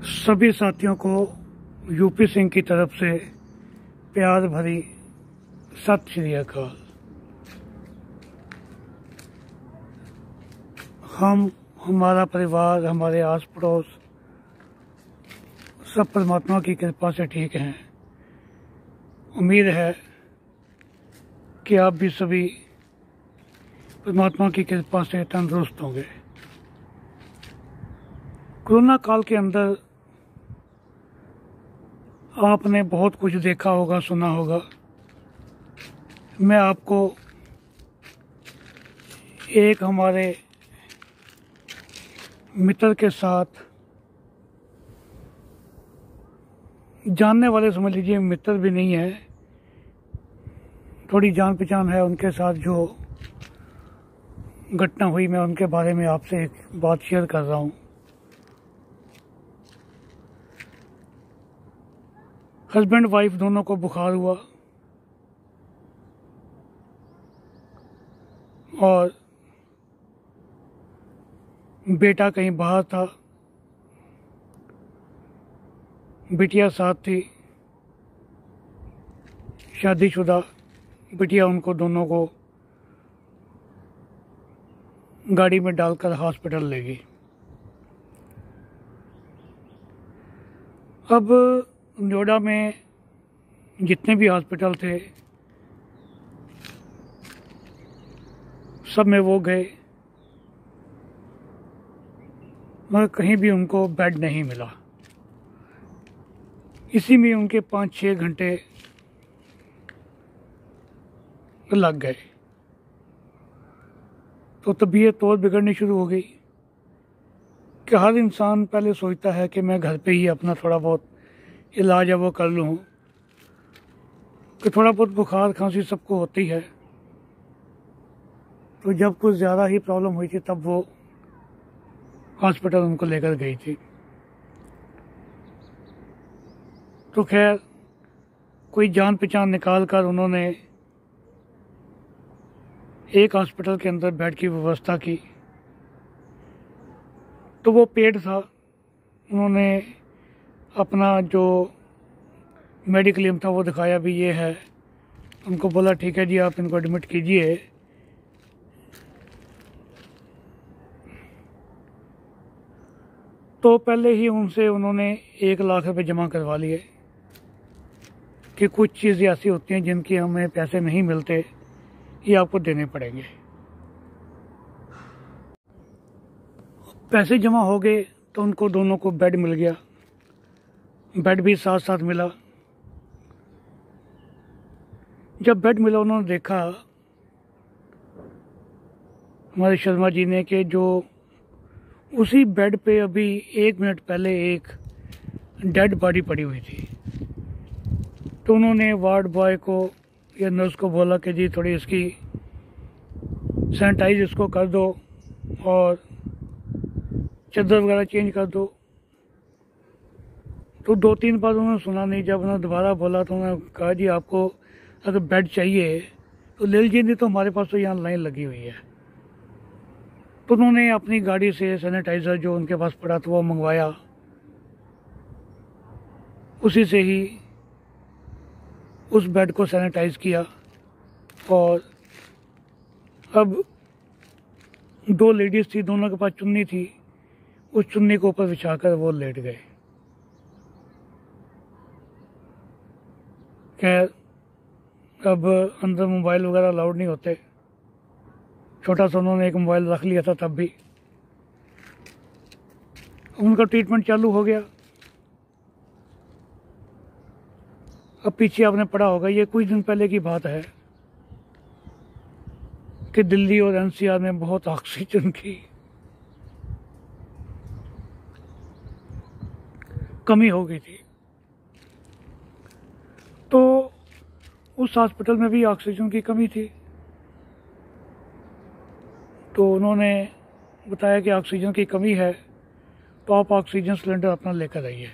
सभी साथियों को यूपी सिंह की तरफ से प्यार भरी सत श्री अकाल। हमारा परिवार, हमारे आस पड़ोस सब परमात्मा की कृपा से ठीक हैं। उम्मीद है कि आप भी सभी परमात्मा की कृपा से तंदुरुस्त होंगे। कोरोना काल के अंदर आपने बहुत कुछ देखा होगा, सुना होगा। मैं आपको एक हमारे मित्र के साथ, जानने वाले समझ लीजिए, मित्र भी नहीं है, थोड़ी जान पहचान है, उनके साथ जो घटना हुई, मैं उनके बारे में आपसे एक बात शेयर कर रहा हूँ। हस्बैंड वाइफ दोनों को बुखार हुआ और बेटा कहीं बाहर था, बिटिया साथ थी, शादीशुदा बिटिया। उनको दोनों को गाड़ी में डालकर हॉस्पिटल ले गई। अब नोएडा में जितने भी हॉस्पिटल थे सब में वो गए, मगर कहीं भी उनको बेड नहीं मिला। इसी में उनके 5-6 घंटे लग गए, तो तबीयत और बिगड़नी शुरू हो गई। कि हर इंसान पहले सोचता है कि मैं घर पे ही अपना थोड़ा बहुत इलाज है वो कर लूँ, कि थोड़ा बहुत बुखार खांसी सबको होती है। तो जब कुछ ज़्यादा ही प्रॉब्लम हुई थी तब वो हॉस्पिटल उनको लेकर गई थी। तो खैर कोई जान पहचान निकाल कर उन्होंने एक हॉस्पिटल के अंदर बेड की व्यवस्था की। तो वो पेड था, उन्होंने अपना जो मेडिकल क्लेम था वो दिखाया भी ये है। उनको बोला ठीक है जी, आप इनको एडमिट कीजिए। तो पहले ही उनसे उन्होंने 1 लाख रुपए जमा करवा लिए कि कुछ चीज़ें ऐसी होती हैं जिनकी हमें पैसे नहीं मिलते, ये आपको देने पड़ेंगे। पैसे जमा हो गए तो उनको दोनों को बेड मिल गया, बेड भी साथ साथ मिला। जब बेड मिला उन्होंने देखा, हमारे शर्मा जी ने, कि जो उसी बेड पे अभी 1 मिनट पहले एक डेड बॉडी पड़ी हुई थी। तो उन्होंने वार्ड बॉय को या नर्स को बोला कि जी थोड़ी इसकी सैनिटाइज इसको कर दो और चादर वगैरह चेंज कर दो। तो 2-3 बार उन्होंने सुना नहीं। जब उन्होंने दोबारा बोला तो उन्होंने कहा जी आपको अगर बेड चाहिए तो ले लीजिए, नहीं तो हमारे पास तो यहाँ लाइन लगी हुई है। तो उन्होंने अपनी गाड़ी से सैनिटाइज़र जो उनके पास पड़ा था वो मंगवाया, उसी से ही उस बेड को सैनिटाइज किया। और अब 2 लेडीज़ थी, दोनों के पास चुन्नी थी, उस चुन्नी को ऊपर बिछाकर वो लेट गए। खैर अब अंदर मोबाइल वगैरह अलाउड नहीं होते, छोटा सा उन्होंने एक मोबाइल रख लिया था तब भी। उनका ट्रीटमेंट चालू हो गया। अब पीछे आपने पढ़ा होगा, ये कुछ दिन पहले की बात है कि दिल्ली और एनसीआर में बहुत ऑक्सीजन की कमी हो गई थी। तो उस हॉस्पिटल में भी ऑक्सीजन की कमी थी। तो उन्होंने बताया कि ऑक्सीजन की कमी है तो आप ऑक्सीजन सिलेंडर अपना लेकर आइए।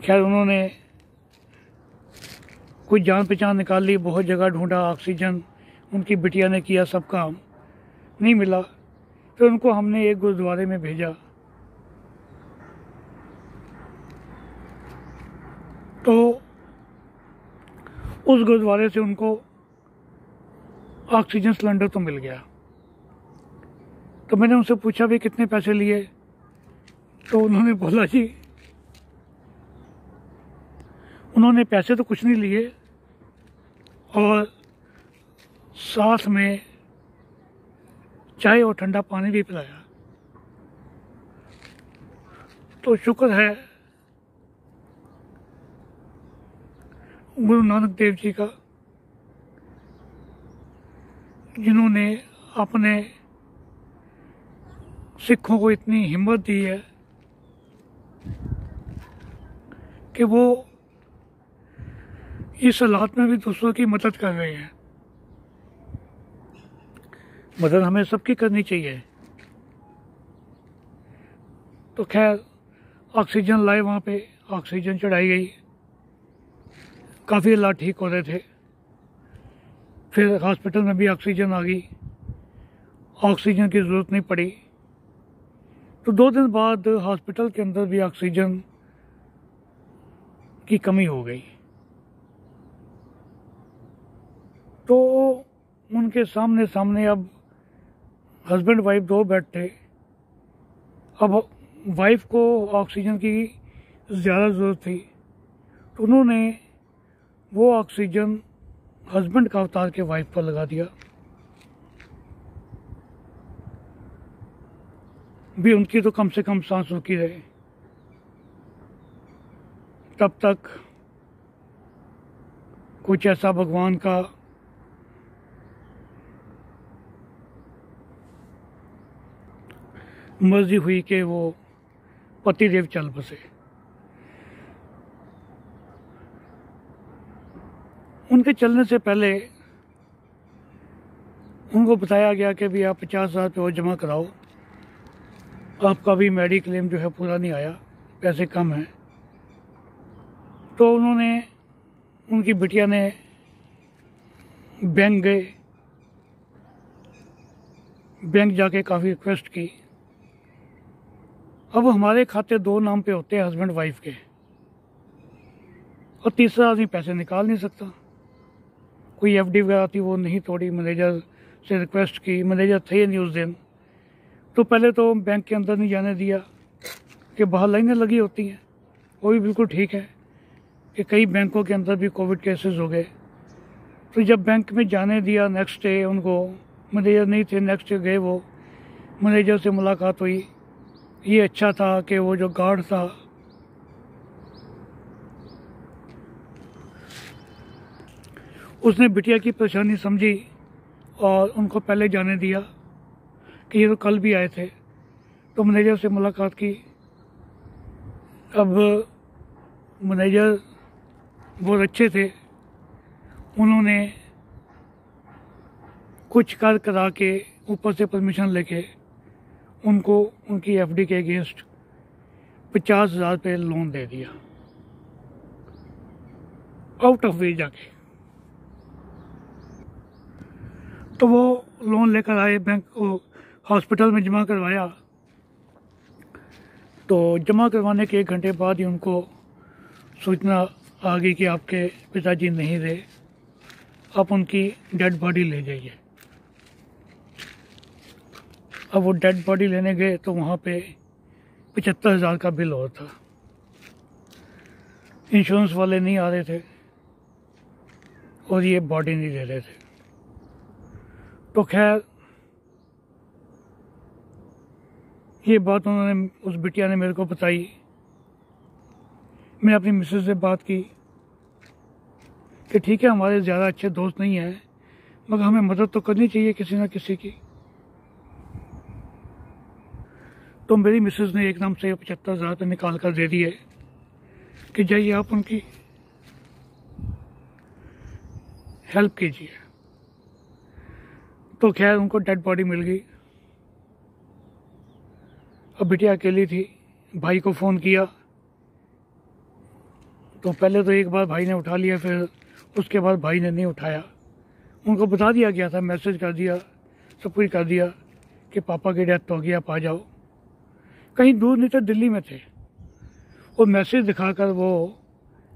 खैर उन्होंने कुछ जान पहचान निकाल ली, बहुत जगह ढूंढा, ऑक्सीजन उनकी बिटिया ने किया, सब काम नहीं मिला। फिर उनको हमने एक गुरुद्वारे में भेजा तो उस गुरुद्वारे से उनको ऑक्सीजन सिलेंडर तो मिल गया। तो मैंने उनसे पूछा भी कितने पैसे लिए, तो उन्होंने बोला जी उन्होंने पैसे तो कुछ नहीं लिए और साथ में चाय और ठंडा पानी भी पिलाया। तो शुक्र है गुरु नानक देव जी का, जिन्होंने अपने सिखों को इतनी हिम्मत दी है कि वो इस हालात में भी दूसरों की मदद कर रहे हैं। मदद हमें सबकी करनी चाहिए। तो खैर ऑक्सीजन लाए, वहाँ पे ऑक्सीजन चढ़ाई गई, काफ़ी हालात ठीक हो रहे थे। फिर हॉस्पिटल में भी ऑक्सीजन आ गई, ऑक्सीजन की ज़रूरत नहीं पड़ी। तो 2 दिन बाद हॉस्पिटल के अंदर भी ऑक्सीजन की कमी हो गई। तो उनके सामने अब हस्बैंड वाइफ 2 बेड थे। अब वाइफ को ऑक्सीजन की ज़्यादा ज़रूरत थी, तो उन्होंने वो ऑक्सीजन हस्बैंड का उतार के वाइफ पर लगा दिया। भी उनकी तो कम से कम सांस रुकी रहे। तब तक कुछ ऐसा भगवान का मर्जी हुई कि वो पतिदेव चल बसे। उनके चलने से पहले उनको बताया गया कि भी आप 50,000 रुपये और जमा कराओ, आपका भी मेडिक्लेम जो है पूरा नहीं आया, पैसे कम हैं। तो उन्होंने, उनकी बिटिया ने बैंक गए, बैंक जाके काफ़ी रिक्वेस्ट की। अब हमारे खाते 2 नाम पे होते हैं, हस्बैंड वाइफ के, और तीसरा आदमी पैसे निकाल नहीं सकता। कोई एफडी वगैरह थी वो नहीं तोड़ी, मैनेजर से रिक्वेस्ट की, मैनेजर थे नहीं उस दिन। तो पहले तो बैंक के अंदर नहीं जाने दिया कि बाहर लाइनें लगी होती हैं, वो भी बिल्कुल ठीक है कि कई बैंकों के अंदर भी कोविड केसेस हो गए। तो जब बैंक में जाने दिया, नेक्स्ट डे उनको मैनेजर नहीं थे, नेक्स्ट डे गए, वो मैनेजर से मुलाकात हुई। ये अच्छा था कि वो जो गार्ड था उसने बिटिया की परेशानी समझी और उनको पहले जाने दिया कि ये तो कल भी आए थे। तो मैनेजर से मुलाकात की। अब मैनेजर बहुत अच्छे थे, उन्होंने कुछ कर करा के ऊपर से परमिशन लेके उनको उनकी एफडी के अगेंस्ट 50,000 रुपये लोन दे दिया, आउट ऑफ वे जाके। तो वो लोन लेकर आए, बैंक को हॉस्पिटल में जमा करवाया। तो जमा करवाने के 1 घंटे बाद ही उनको सूचना आ गई कि आपके पिताजी नहीं रहे, आप उनकी डेड बॉडी ले जाइए। अब वो डेड बॉडी लेने गए तो वहाँ पे 75,000 का बिल और था। इंश्योरेंस वाले नहीं आ रहे थे और ये बॉडी नहीं दे रहे थे। तो खैर ये बात उन्होंने, उस बिटिया ने मेरे को बताई। मैंने अपनी मिसेज से बात की कि ठीक है, हमारे ज़्यादा अच्छे दोस्त नहीं हैं, मगर हमें मदद तो करनी चाहिए किसी न किसी की। तो मेरी मिसेज ने एकदम से 75,000 रुपये निकाल कर दे दिए कि जाइए आप उनकी हेल्प कीजिए। तो खैर उनको डेड बॉडी मिल गई। अब बिटिया अकेली थी, भाई को फ़ोन किया तो पहले तो एक बार भाई ने उठा लिया, फिर उसके बाद भाई ने नहीं उठाया। उनको बता दिया गया था, मैसेज कर दिया, सब कुछ कर दिया कि पापा की डेथ हो गई, आप आ जाओ। कहीं दूर नहीं थे, दिल्ली में थे, और मैसेज दिखाकर वो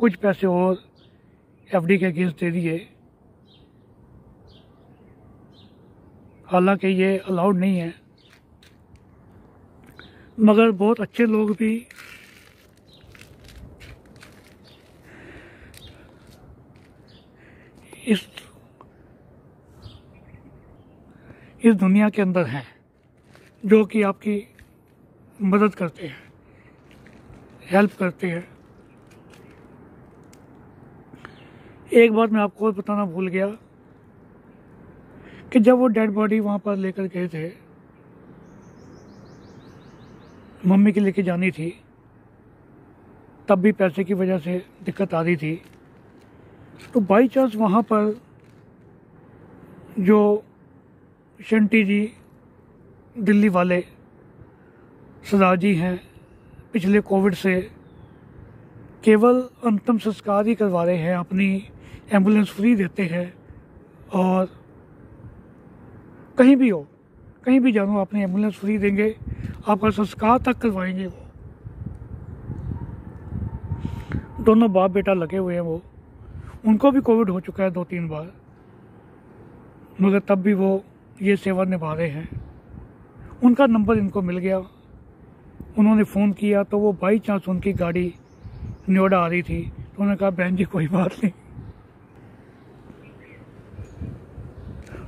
कुछ पैसे और एफडी के अगेंस्ट दे दिए। हालांकि ये अलाउड नहीं है, मगर बहुत अच्छे लोग भी इस दुनिया के अंदर हैं जो कि आपकी मदद करते हैं, हेल्प करते हैं। एक बात मैं आपको और बताना भूल गया कि जब वो डेड बॉडी वहाँ पर लेकर गए थे, मम्मी की लेके जानी थी, तब भी पैसे की वजह से दिक्कत आ रही थी। तो बाई चांस वहाँ पर जो शंटी जी दिल्ली वाले सरदार जी हैं, पिछले कोविड से केवल अंतिम संस्कार ही करवा रहे हैं, अपनी एम्बुलेंस फ्री देते हैं, और कहीं भी हो, कहीं भी जानो अपनी एम्बुलेंस फ्री देंगे, आपका संस्कार तक करवाएंगे। वो दोनों बाप बेटा लगे हुए हैं। वो उनको भी कोविड हो चुका है 2-3 बार, मगर तब भी वो ये सेवा निभा रहे हैं। उनका नंबर इनको मिल गया, उन्होंने फ़ोन किया तो वो बाई चांस उनकी गाड़ी नोएडा आ रही थी, तो उन्होंने कहा बहन जी कोई बात नहीं,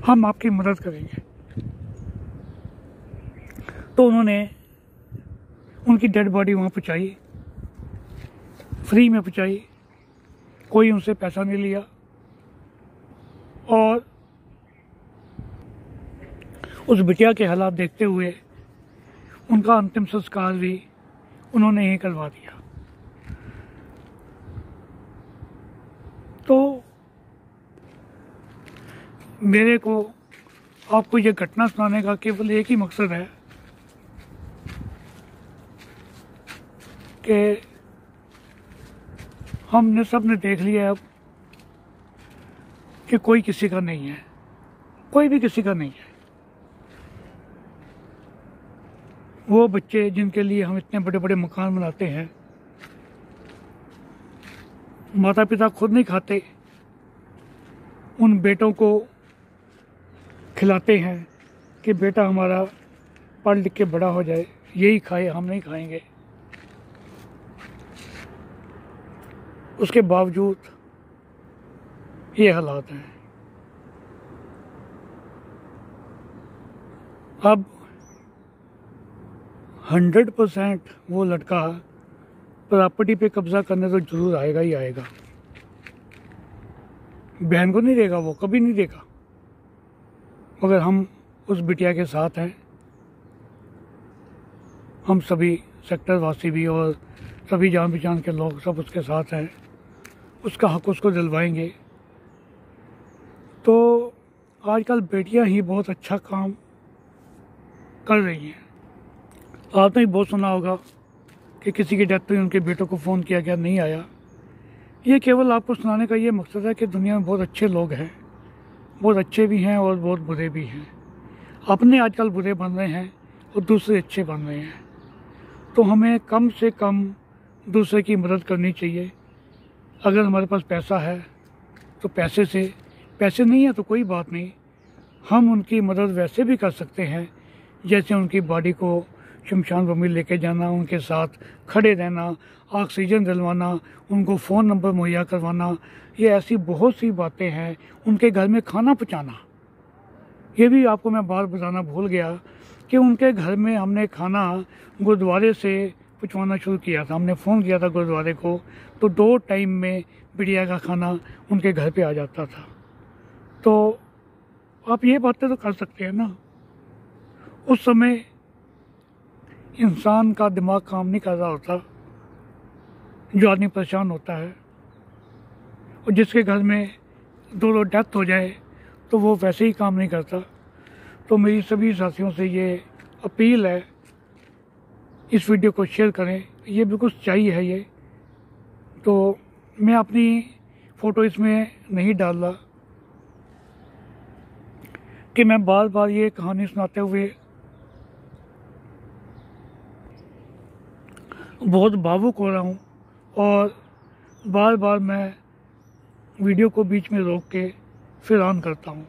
हम आपकी मदद करेंगे। तो उन्होंने उनकी डेड बॉडी वहाँ पहुँचाई, फ्री में पहुँचाई, कोई उनसे पैसा नहीं लिया, और उस बिटिया के हालात देखते हुए उनका अंतिम संस्कार भी उन्होंने ही करवा दिया। तो मेरे को आपको ये घटना सुनाने का केवल एक ही मकसद है कि हमने सबने देख लिया अब कि कोई किसी का नहीं है, कोई भी किसी का नहीं है। वो बच्चे जिनके लिए हम इतने बड़े बड़े मकान बनाते हैं, माता पिता खुद नहीं खाते, उन बेटों को खिलाते हैं कि बेटा हमारा पढ़ लिख के बड़ा हो जाए, यही खाए, हम नहीं खाएंगे। उसके बावजूद ये हालात हैं। अब 100% वो लड़का प्रॉपर्टी पे कब्जा करने तो जरूर आएगा ही आएगा। बहन को नहीं देगा, वो कभी नहीं देगा, मगर हम उस बिटिया के साथ हैं। हम सभी सेक्टर वासी भी और सभी जान पहचान के लोग सब उसके साथ हैं, उसका हक उसको दिलवाएंगे। तो आजकल बेटियां ही बहुत अच्छा काम कर रही हैं। आपने भी बहुत सुना होगा कि किसी की डेथ हुई, उनके बेटों को फ़ोन किया गया, नहीं आया। ये केवल आपको सुनाने का ये मकसद है कि दुनिया में बहुत अच्छे लोग हैं, बहुत अच्छे भी हैं और बहुत बुरे भी हैं। अपने आजकल बुरे बन रहे हैं और दूसरे अच्छे बन रहे हैं। तो हमें कम से कम दूसरे की मदद करनी चाहिए। अगर हमारे पास पैसा है तो पैसे से, पैसे नहीं है तो कोई बात नहीं, हम उनकी मदद वैसे भी कर सकते हैं जैसे उनकी बॉडी को शमशान भूमि लेके जाना, उनके साथ खड़े रहना, ऑक्सीजन दिलवाना, उनको फ़ोन नंबर मुहैया करवाना। ये ऐसी बहुत सी बातें हैं। उनके घर में खाना पहुँचाना, ये भी आपको मैं बात बताना भूल गया कि उनके घर में हमने खाना गुरुद्वारे से पहुँचवाना शुरू किया था। हमने फ़ोन किया था गुरुद्वारे को, तो 2 टाइम में बिटिया का खाना उनके घर पे आ जाता था। तो आप ये बातें तो कर सकते हैं ना। उस समय इंसान का दिमाग काम नहीं कर रहा होता, जो आदमी परेशान होता है, और जिसके घर में 2 डेथ हो जाए तो वो वैसे ही काम नहीं करता। तो मेरी सभी साथियों से ये अपील है, इस वीडियो को शेयर करें, ये बिल्कुल चाहिए है ये। तो मैं अपनी फ़ोटो इसमें नहीं डाल रहा कि मैं बार बार ये कहानी सुनाते हुए बहुत भावुक हो रहा हूँ और बार बार मैं वीडियो को बीच में रोक के फिर ऑन करता हूँ,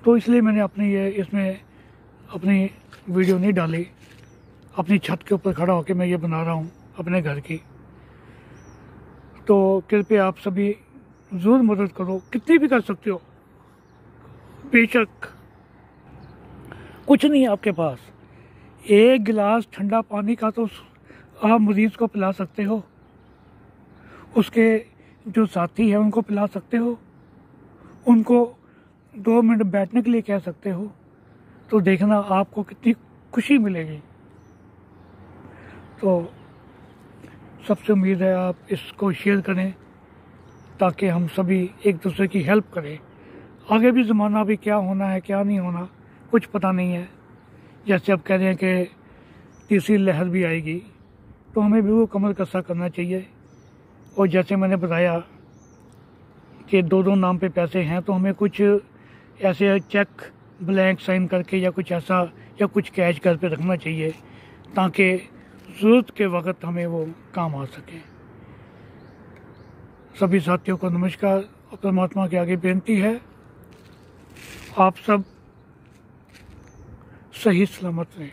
तो इसलिए मैंने इसमें अपनी वीडियो नहीं डाली। अपनी छत के ऊपर खड़ा होकर मैं ये बना रहा हूँ अपने घर की। तो कृपया आप सभी ज़रूर मदद करो, कितनी भी कर सकते हो। बेशक कुछ नहीं है आपके पास, एक गिलास ठंडा पानी का तो आप मरीज़ को पिला सकते हो, उसके जो साथी हैं उनको पिला सकते हो, उनको 2 मिनट बैठने के लिए कह सकते हो, तो देखना आपको कितनी खुशी मिलेगी। तो सबसे उम्मीद है आप इसको शेयर करें ताकि हम सभी एक दूसरे की हेल्प करें। आगे भी ज़माना भी क्या होना है क्या नहीं होना कुछ पता नहीं है। जैसे अब कह रहे हैं कि तीसरी लहर भी आएगी, तो हमें भी वो कमर कसा करना चाहिए। और जैसे मैंने बताया कि 2-2 नाम पे पैसे हैं, तो हमें कुछ ऐसे चेक ब्लैंक साइन करके या कुछ ऐसा या कुछ कैश घर पे रखना चाहिए ताकि ज़रूरत के वक्त हमें वो काम आ सके। सभी साथियों को नमस्कार और परमात्मा के आगे बेनती है आप सब सही सलामत रहें।